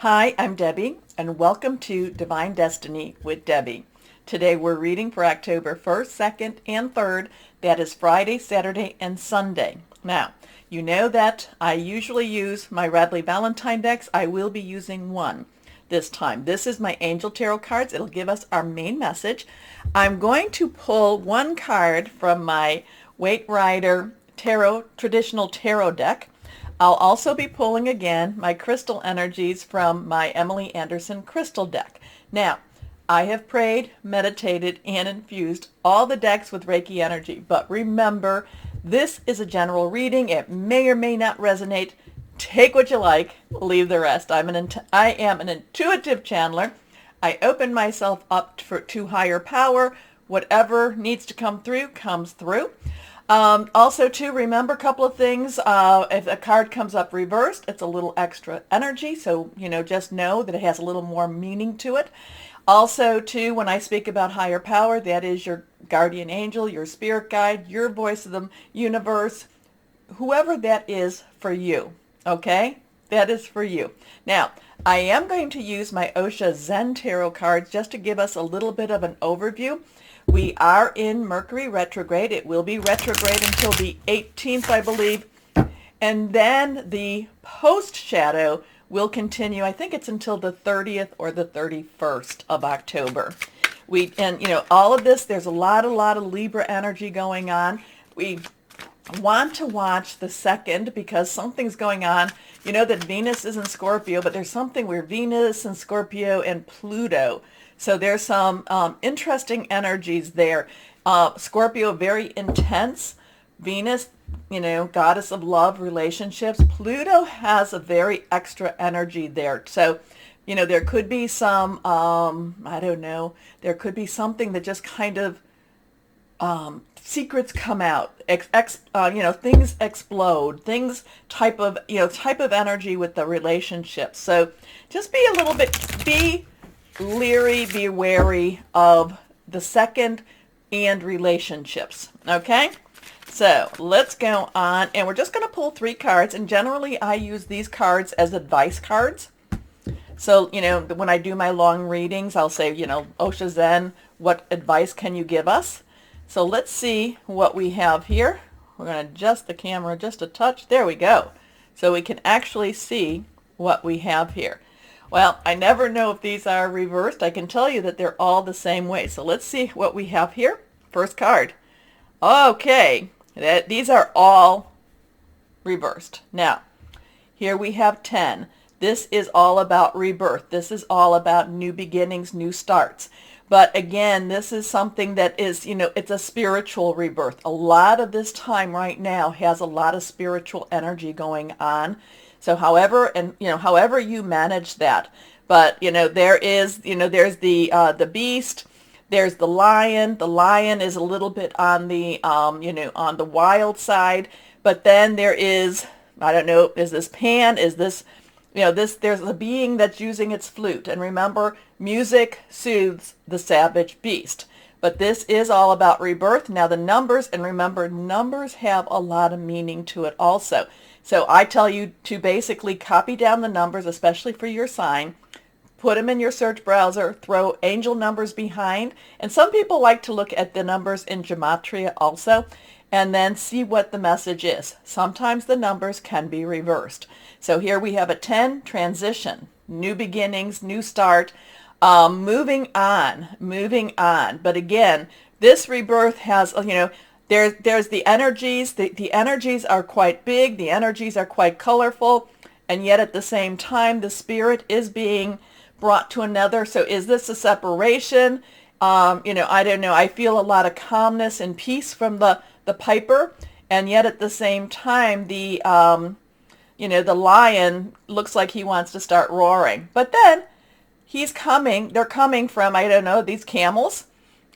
Hi, I'm Debbie, and welcome to Divine Destiny with Debbie. Today we're reading for October 1st, 2nd, and 3rd. That is Friday, Saturday, and Sunday. Now, you know that I usually use my Radley Valentine decks. I will be using one this time. This is my Angel Tarot cards. It'll give us our main message. I'm going to pull one card from my Waite Rider traditional tarot deck. I'll also be pulling again my crystal energies from my Emily Anderson crystal deck. Now, I have prayed, meditated, and infused all the decks with Reiki energy, but remember, this is a general reading. It may or may not resonate. Take what you like, leave the rest. I am an intuitive channeler. I open myself up to higher power. Whatever needs to come through, comes through. Also, too, remember a couple of things. If a card comes up reversed, it's a little extra energy. So, just know that it has a little more meaning to it. Also, too, when I speak about higher power, that is your guardian angel, your spirit guide, your voice of the universe, whoever that is for you. Okay? That is for you. Now, I am going to use my Osha Zen Tarot cards just to give us a little bit of an overview. We are in Mercury retrograde. It will be retrograde until the 18th, I believe. And then the post-shadow will continue. I think it's until the 30th or the 31st of October. All of this, there's a lot of Libra energy going on. We want to watch the 2nd because something's going on. You know that Venus is in Scorpio, but there's something where Venus and Scorpio and Pluto. So there's some interesting energies there. Scorpio, very intense. Venus, goddess of love, relationships. Pluto has a very extra energy there. So, there could be some, I don't know, there could be something that just kind of, secrets come out, things explode, things type of energy with the relationships. So just be leery, be wary of the 2nd and relationships. Okay? So let's go on, and we're just going to pull 3 cards, and generally I use these cards as advice cards. So, when I do my long readings, I'll say, Osha Zen, what advice can you give us? So let's see what we have here. We're going to adjust the camera just a touch. There we go. So we can actually see what we have here. Well, I never know if these are reversed. I can tell you that they're all the same way. So let's see what we have here. First card. Okay, these are all reversed. Now, here we have 10. This is all about rebirth. This is all about new beginnings, new starts. But again, this is something that is, it's a spiritual rebirth. A lot of this time right now has a lot of spiritual energy going on. So however you manage that. But, there's the beast, there's the lion. The lion is a little bit on the, on the wild side. But then there is, I don't know, is this Pan? Is this, there's a being that's using its flute. And remember, music soothes the savage beast. But this is all about rebirth. Now the numbers, and remember, numbers have a lot of meaning to it also. So I tell you to basically copy down the numbers, especially for your sign, put them in your search browser, throw angel numbers behind. And some people like to look at the numbers in gematria also, and then see what the message is. Sometimes the numbers can be reversed. So here we have a 10, transition, new beginnings, new start, moving on. But again, this rebirth has, there's the energies. The energies are quite big. The energies are quite colorful. And yet at the same time, the spirit is being brought to another. So is this a separation? I don't know. I feel a lot of calmness and peace from the piper. And yet at the same time, the lion looks like he wants to start roaring. But then they're coming from, I don't know, these camels.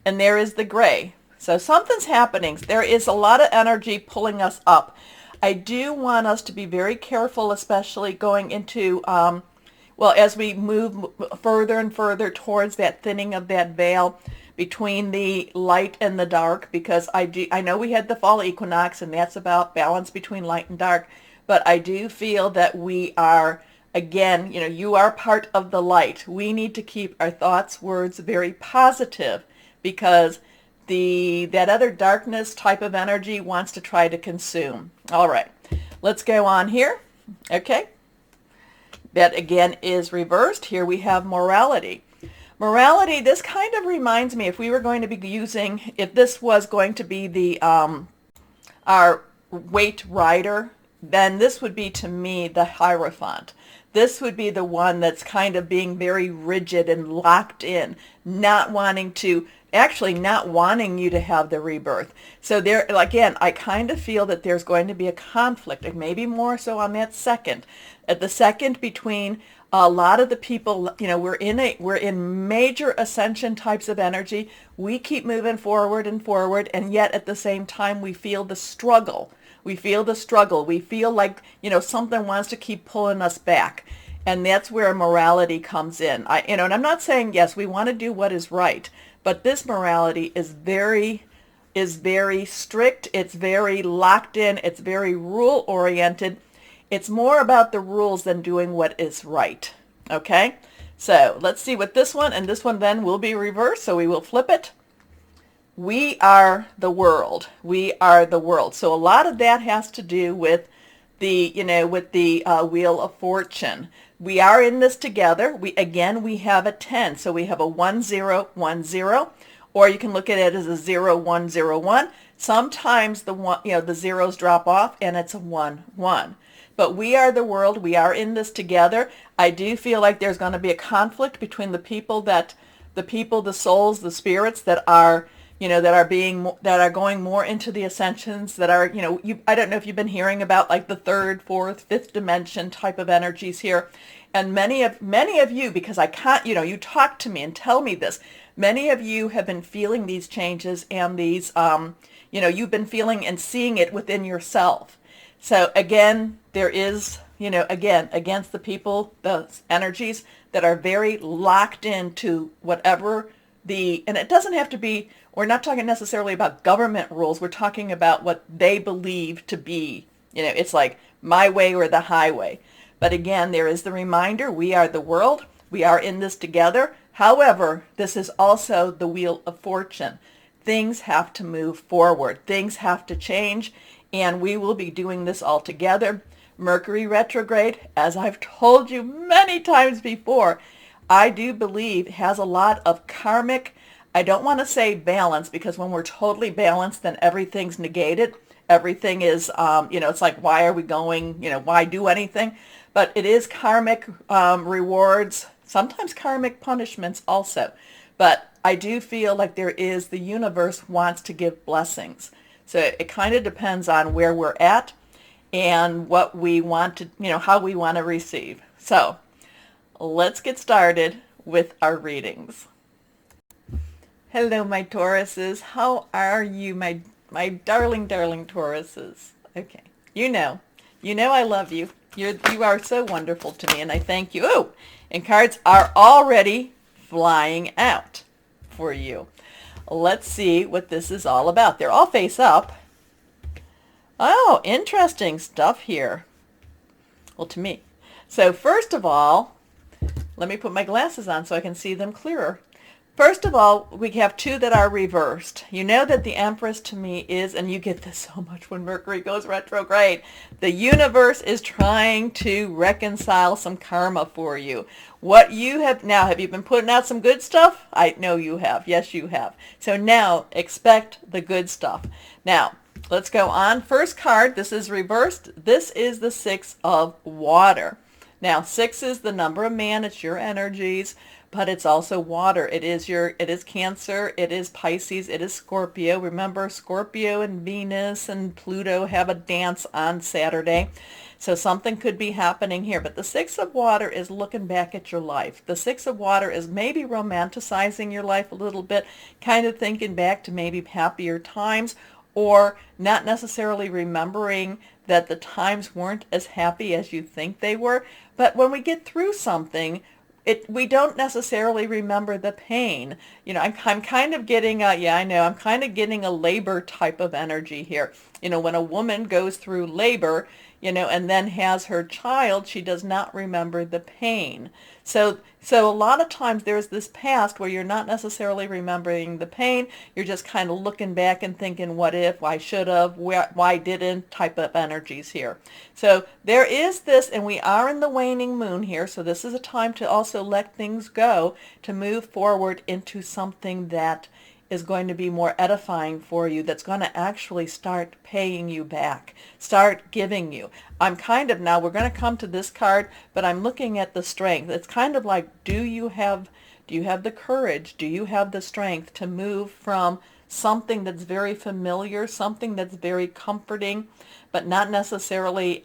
And there is the gray. So something's happening. There is a lot of energy pulling us up. I do want us to be very careful, especially going into, as we move further and further towards that thinning of that veil between the light and the dark, because I know we had the fall equinox, and that's about balance between light and dark, but I do feel that we are Again, you are part of the light. We need to keep our thoughts, words very positive, because that other darkness type of energy wants to try to consume. All right, let's go on here. Okay, that again is reversed. Here we have morality. Morality, this kind of reminds me, if we were going to be using, if this was going to be the our weight rider, then this would be, to me, the Hierophant. This would be the one that's kind of being very rigid and locked in, not wanting to, actually not wanting you to have the rebirth. So there, again, I kind of feel that there's going to be a conflict, and maybe more so on that second. At the second, between a lot of the people, we're in major ascension types of energy. We keep moving forward and forward, and yet at the same time we feel the struggle. We feel the struggle. We feel like, something wants to keep pulling us back. And that's where morality comes in. And I'm not saying, yes, we want to do what is right, but this morality is very strict. It's very locked in. It's very rule oriented. It's more about the rules than doing what is right. Okay? So let's see what this one, and this one then will be reversed, so we will flip it. We are the world. We are the world. So a lot of that has to do with the Wheel of Fortune. We are in this together. We have a 10. So we have a 1010, or you can look at it as a 0101. Sometimes the zeros drop off and it's a 11. But we are the world. We are in this together. I do feel like there's going to be a conflict between the souls, the spirits that are that are going more into the ascensions, that are, I don't know if you've been hearing about like the third, fourth, fifth dimension type of energies here. And many of you, because I can't, you talk to me and tell me this, many of you have been feeling these changes and these, you've been feeling and seeing it within yourself. So again, there is, again, against the people, the energies that are very locked into whatever and it doesn't have to be, we're not talking necessarily about government rules. We're talking about what they believe to be. It's like my way or the highway. But again, there is the reminder, we are the world. We are in this together. However, this is also the Wheel of Fortune. Things have to move forward. Things have to change. And we will be doing this all together. Mercury retrograde, as I've told you many times before, I do believe has a lot of karmic, I don't want to say balance, because when we're totally balanced, then everything's negated. Everything is, it's like, why are we going, why do anything? But it is karmic rewards, sometimes karmic punishments also. But I do feel like the universe wants to give blessings. So it kind of depends on where we're at and what we want to, how we want to receive. So let's get started with our readings. Hello, my Tauruses. How are you, my darling Tauruses? Okay. You know I love you. You are so wonderful to me, and I thank you. Oh, and cards are already flying out for you. Let's see what this is all about. They're all face up. Oh, interesting stuff here. Well, to me. So first of all, let me put my glasses on so I can see them clearer. First of all, we have two that are reversed. You know that the Empress to me is, and you get this so much when Mercury goes retrograde, the universe is trying to reconcile some karma for you. What you have now, have you been putting out some good stuff? I know you have. Yes, you have. So now expect the good stuff. Now, let's go on. First card, this is reversed. This is the Six of Water. Now, 6 is the number of man. It's your energies, but it's also water. It is Cancer. It is Pisces. It is Scorpio. Remember, Scorpio and Venus and Pluto have a dance on Saturday. So something could be happening here. But the Six of Water is looking back at your life. The Six of Water is maybe romanticizing your life a little bit, kind of thinking back to maybe happier times, or not necessarily remembering that the times weren't as happy as you think they were. But when we get through something, we don't necessarily remember the pain. I'm kind of getting I'm kind of getting a labor type of energy here. When a woman goes through labor, and then has her child, she does not remember the pain. So a lot of times there's this past where you're not necessarily remembering the pain. You're just kind of looking back and thinking, what if, why should have, why didn't type of energies here. So there is this, and we are in the waning moon here, so this is a time to also let things go, to move forward into something that is going to be more edifying for you, that's going to actually start paying you back, start giving you. I'm kind of, now we're going to come to this card, but I'm looking at the strength. It's kind of like, do you have the courage? Do you have the strength to move from something that's very familiar, something that's very comforting, but not necessarily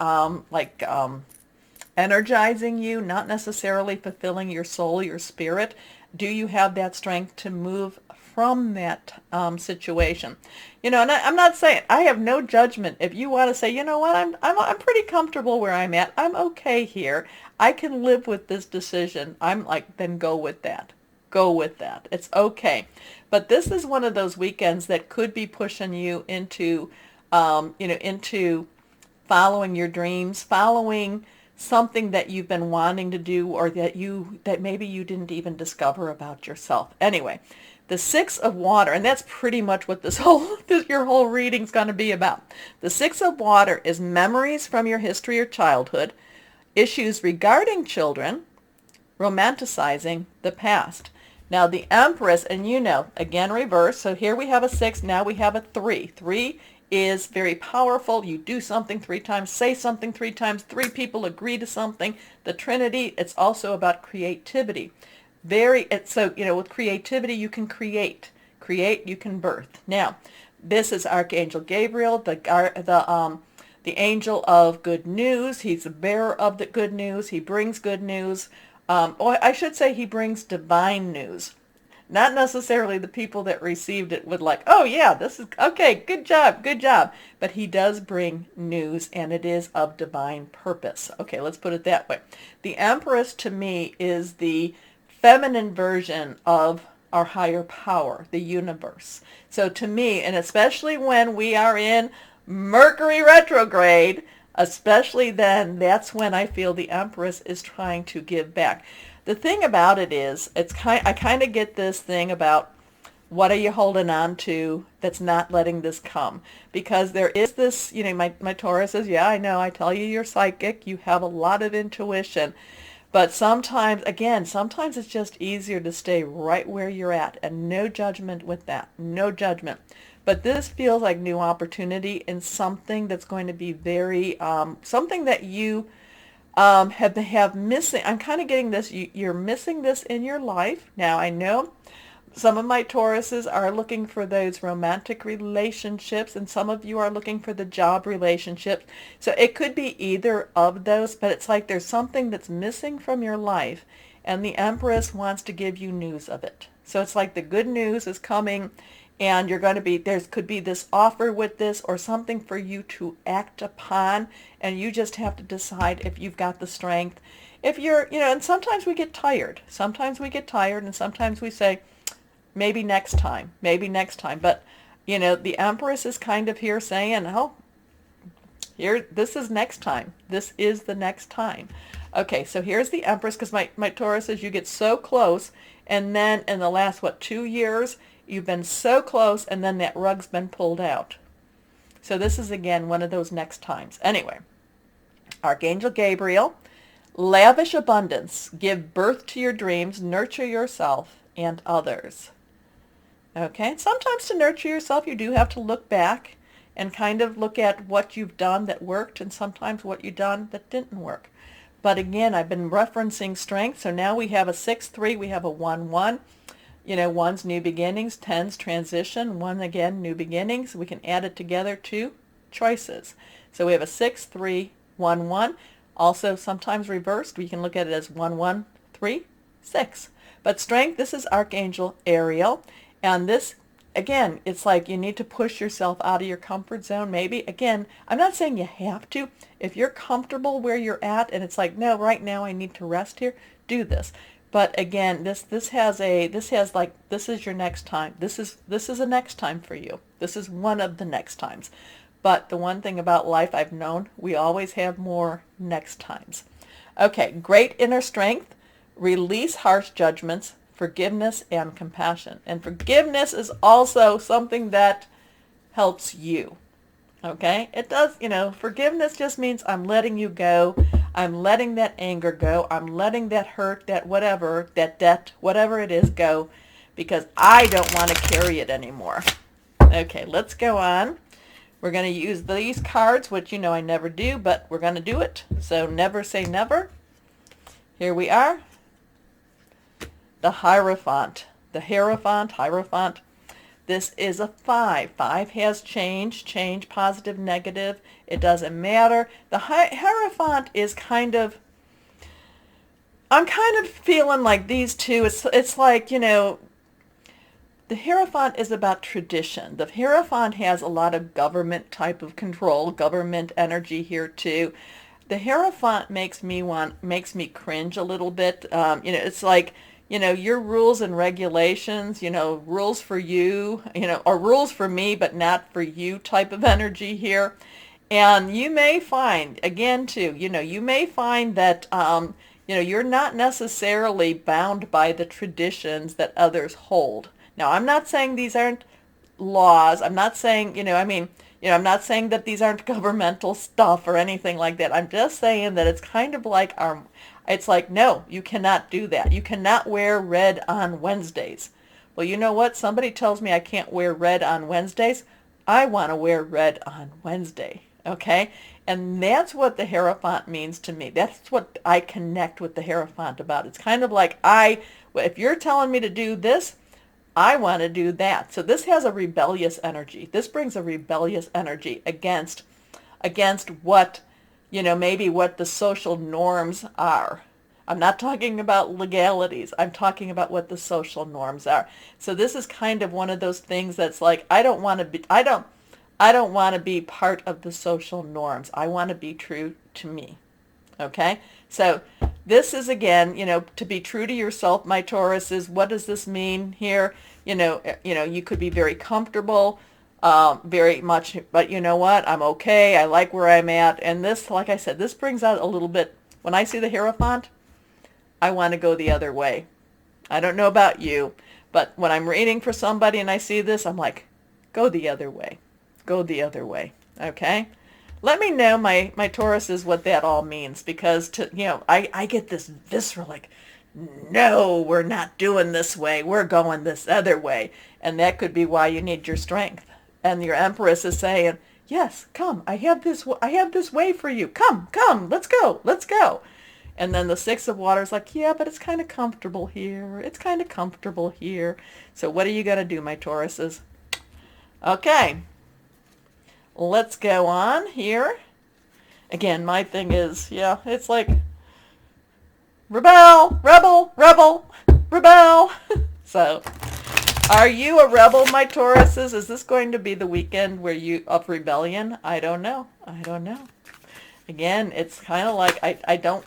energizing you, not necessarily fulfilling your soul, your spirit? Do you have that strength to move from that situation? And I'm not saying, I have no judgment. If you want to say, you know what, I'm pretty comfortable where I'm at, I'm okay here, I can live with this decision, I'm like, then go with that. Go with that. It's okay. But this is one of those weekends that could be pushing you into, into following your dreams, following something that you've been wanting to do, or that maybe you didn't even discover about yourself. Anyway, the Six of Water, and that's pretty much what your whole reading's going to be about. The Six of Water is memories from your history or childhood, issues regarding children, romanticizing the past. Now the Empress, and again reverse, so here we have a 6, now we have a 3. 3 is very powerful. You do something 3 times, say something 3 times, 3 people agree to something. The Trinity, it's also about creativity. With creativity you can create, you can birth. Now, this is Archangel Gabriel, the angel of good news. He's the bearer of the good news. He brings good news. Or I should say he brings divine news. Not necessarily the people that received it would like, oh yeah, this is, okay, good job. But he does bring news, and it is of divine purpose. Okay, let's put it that way. The Empress, to me, is the feminine version of our higher power, the universe. So to me, and especially when we are in Mercury retrograde, especially then, that's when I feel the Empress is trying to give back. The thing about it is, I kind of get this thing about, what are you holding on to that's not letting this come? Because there is this, my Taurus says, yeah, I know, I tell you, you're psychic, you have a lot of intuition. But sometimes it's just easier to stay right where you're at, and no judgment with that, no judgment. But this feels like new opportunity in something that's going to be very, something that you have missing. I'm kind of getting this, you're missing this in your life. Now, I know some of my Tauruses are looking for those romantic relationships, and some of you are looking for the job relationships. So it could be either of those, but it's like there's something that's missing from your life, and the Empress wants to give you news of it. So it's like the good news is coming, and there could be this offer with this, or something for you to act upon, and you just have to decide if you've got the strength. If you're, and sometimes we get tired. And sometimes we say, maybe next time. But, the Empress is kind of here saying, oh, this is next time. This is the next time. Okay, so here's the Empress, because my Taurus says you get so close, and then in the last, 2 years, you've been so close, and then that rug's been pulled out. So this is, again, one of those next times. Anyway, Archangel Gabriel, lavish abundance, give birth to your dreams, nurture yourself and others. Okay, sometimes to nurture yourself, you do have to look back and kind of look at what you've done that worked, and sometimes what you've done that didn't work. But again, I've been referencing strength, so now we have a 6-3, we have a 1-1. 1's new beginnings, 10's transition, 1 again, new beginnings. We can add it together to choices. So we have a 6-3, 1-1. Also sometimes reversed, we can look at it as 1-1, 3, 6. But strength, this is Archangel Ariel. And this, again, it's like you need to push yourself out of your comfort zone. Maybe, again, I'm not saying you have to. If you're comfortable where you're at, and it's like, no, right now I need to rest here, do this. But again, this is your next time. This is a next time for you. This is one of the next times. But the one thing about life I've known, we always have more next times. Okay, great inner strength, release harsh judgments, forgiveness and compassion. And forgiveness is also something that helps you. Okay? It does, forgiveness just means I'm letting you go. I'm letting that anger go. I'm letting that hurt, that whatever, that debt, whatever it is go, because I don't want to carry it anymore. Okay, let's go on. We're going to use these cards, which I never do, but we're going to do it. So never say never. Here we are. The Hierophant. The Hierophant. This is a 5. 5 has change, positive, negative. It doesn't matter. The Hierophant is I'm kind of feeling like these two, it's like, the Hierophant is about tradition. The Hierophant has a lot of government type of control, government energy here too. The Hierophant makes me cringe a little bit. It's like, your rules and regulations, rules for you, or rules for me, but not for you type of energy here. And you may find, again, too, you may find that, you're not necessarily bound by the traditions that others hold. Now, I'm not saying these aren't laws. I'm not saying, I'm not saying that these aren't governmental stuff or anything like that. I'm just saying that it's kind of like it's like, no, you cannot do that. You cannot wear red on Wednesdays. Well, you know what? Somebody tells me I can't wear red on Wednesdays. I want to wear red on Wednesday. Okay? And that's what the Hierophant means to me. That's what I connect with the Hierophant about. It's kind of like if you're telling me to do this, I want to do that. So this has a rebellious energy. This brings a rebellious energy against what, maybe what the social norms are. I'm not talking about legalities. I'm talking about what the social norms are. So this is kind of one of those things that's like, I don't want to be part of the social norms. I want to be true to me. Okay? So this is, again, to be true to yourself, my Tauruses. What does this mean here? You could be very comfortable, very much, but you know what? I'm okay. I like where I'm at. And this, like I said, this brings out a little bit, when I see the Hierophant, I want to go the other way. I don't know about you, but when I'm reading for somebody and I see this, I'm like, go the other way. Go the other way. Okay? Let me know, my Tauruses, what that all means, because I get this visceral, like, no, we're not doing this way. We're going this other way. And that could be why you need your strength. And your Empress is saying, yes, come. I have this way for you. Come. Let's go. And then the Six of Water is like, yeah, but it's kind of comfortable here. So what are you going to do, my Tauruses? Okay. Let's go on here. Again, my thing is, it's like, rebel. So, are you a rebel, my Tauruses? Is this going to be the weekend of rebellion? I don't know. Again, it's kind of like I don't,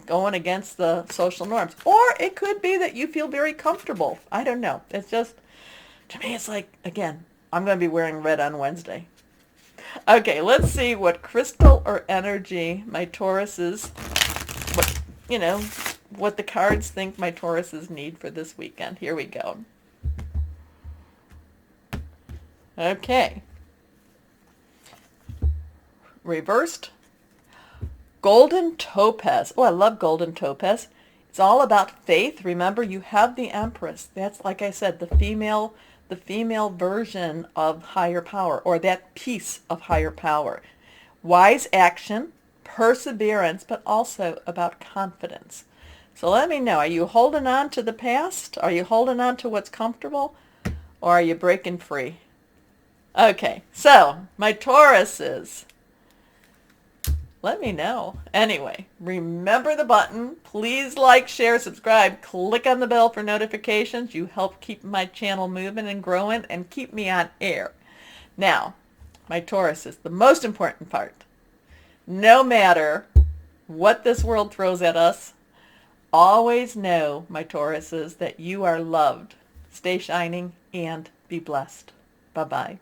going against the social norms. Or it could be that you feel very comfortable. I don't know. It's just, to me, it's like, again, I'm going to be wearing red on Wednesday. Okay, let's see what crystal or energy my Tauruses, what the cards think my Tauruses need for this weekend. Here we go. Okay. Reversed. Golden topaz. Oh, I love golden topaz. It's all about faith. Remember, you have the Empress. That's, like I said, the female version of higher power, or that piece of higher power. Wise action, perseverance, but also about confidence. So let me know, are you holding on to the past? Are you holding on to what's comfortable? Or are you breaking free? Okay, so my Tauruses, let me know. Anyway, remember the button. Please like, share, subscribe. Click on the bell for notifications. You help keep my channel moving and growing and keep me on air. Now, my Tauruses, the most important part. No matter what this world throws at us, always know, my Tauruses, that you are loved. Stay shining and be blessed. Bye-bye.